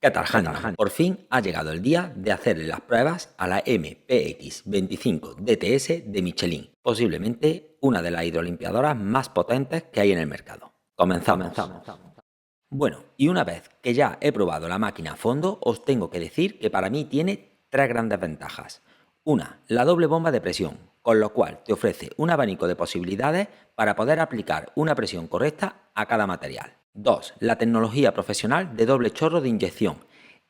¿Qué tal, Handyman? Por fin ha llegado el día de hacerle las pruebas a la MPX25 DTS de Michelin, posiblemente una de las hidrolimpiadoras más potentes que hay en el mercado. Comenzamos. Bueno, y una vez que ya he probado la máquina a fondo, os tengo que decir que para mí tiene tres grandes ventajas. Una, la doble bomba de presión, con lo cual te ofrece un abanico de posibilidades para poder aplicar una presión correcta a cada material. 2. La tecnología profesional de doble chorro de inyección.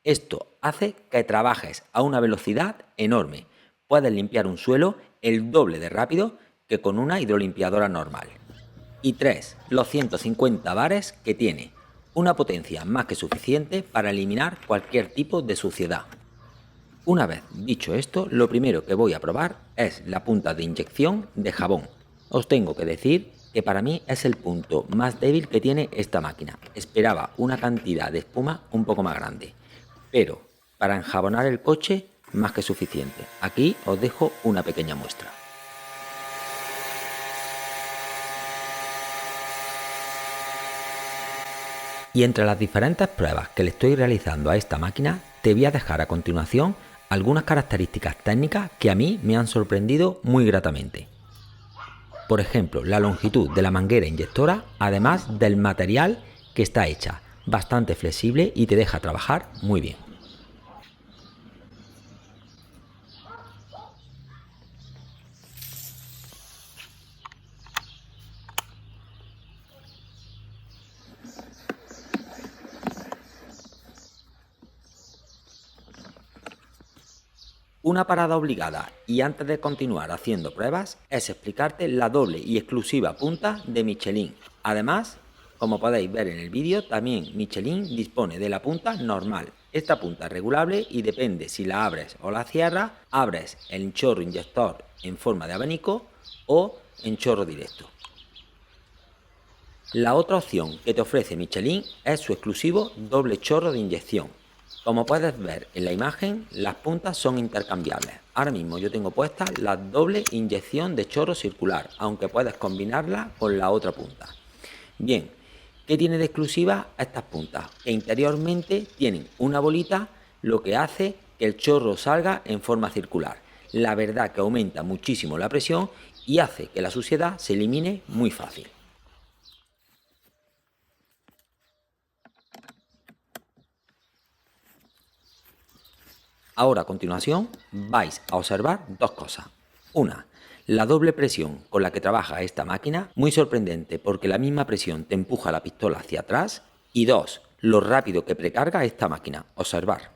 Esto hace que trabajes a una velocidad enorme. Puedes limpiar un suelo el doble de rápido que con una hidrolimpiadora normal. Y 3. Los 150 bares que tiene. Una potencia más que suficiente para eliminar cualquier tipo de suciedad. Una vez dicho esto, lo primero que voy a probar es la punta de inyección de jabón. Os tengo que decir que para mí es el punto más débil que tiene esta máquina. Esperaba una cantidad de espuma un poco más grande, pero para enjabonar el coche más que suficiente. Aquí os dejo una pequeña muestra. Y entre las diferentes pruebas que le estoy realizando a esta máquina, te voy a dejar a continuación algunas características técnicas que a mí me han sorprendido muy gratamente. Por ejemplo, la longitud de la manguera inyectora, además del material que está hecha, bastante flexible y te deja trabajar muy bien. Una parada obligada y antes de continuar haciendo pruebas es explicarte la doble y exclusiva punta de Michelin. Además, como podéis ver en el vídeo, también Michelin dispone de la punta normal. Esta punta es regulable y depende si la abres o la cierras, abres el chorro inyector en forma de abanico o en chorro directo. La otra opción que te ofrece Michelin es su exclusivo doble chorro de inyección. Como puedes ver en la imagen, las puntas son intercambiables. Ahora mismo yo tengo puesta la doble inyección de chorro circular, aunque puedes combinarla con la otra punta. Bien, ¿qué tiene de exclusiva estas puntas? Que interiormente tienen una bolita, lo que hace que el chorro salga en forma circular. La verdad que aumenta muchísimo la presión y hace que la suciedad se elimine muy fácil. Ahora a continuación vais a observar dos cosas. Una, la doble presión con la que trabaja esta máquina, muy sorprendente porque la misma presión te empuja la pistola hacia atrás. Y dos, lo rápido que precarga esta máquina. Observar.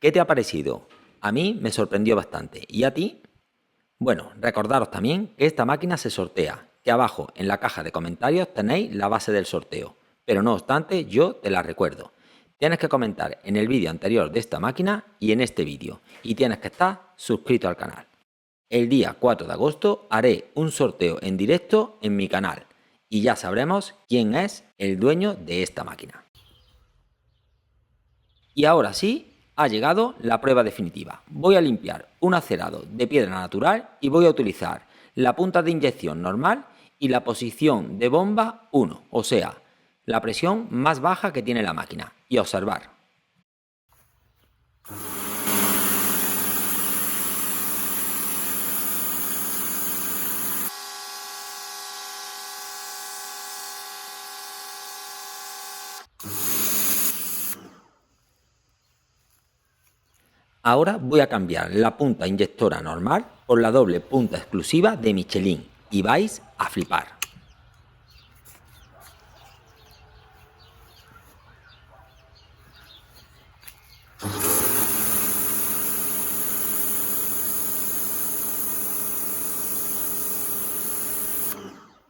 ¿Qué te ha parecido? A mí me sorprendió bastante. ¿Y a ti? Bueno, recordaros también que esta máquina se sortea, que abajo en la caja de comentarios tenéis la base del sorteo. Pero no obstante, yo te la recuerdo. Tienes que comentar en el vídeo anterior de esta máquina y en este vídeo. Y tienes que estar suscrito al canal. El día 4 de agosto haré un sorteo en directo en mi canal. Y ya sabremos quién es el dueño de esta máquina. Y ahora sí, ha llegado la prueba definitiva. Voy a limpiar un acerado de piedra natural y voy a utilizar la punta de inyección normal y la posición de bomba 1, o sea, la presión más baja que tiene la máquina. Y observar. Ahora voy a cambiar la punta inyectora normal por la doble punta exclusiva de Michelin y vais a flipar.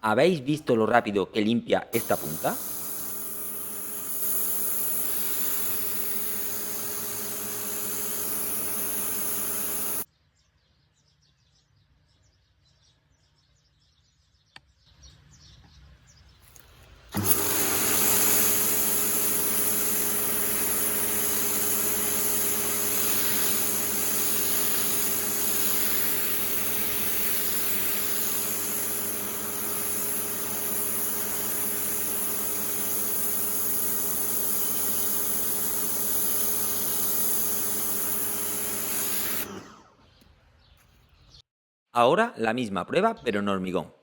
¿Habéis visto lo rápido que limpia esta punta? Ahora la misma prueba pero en hormigón.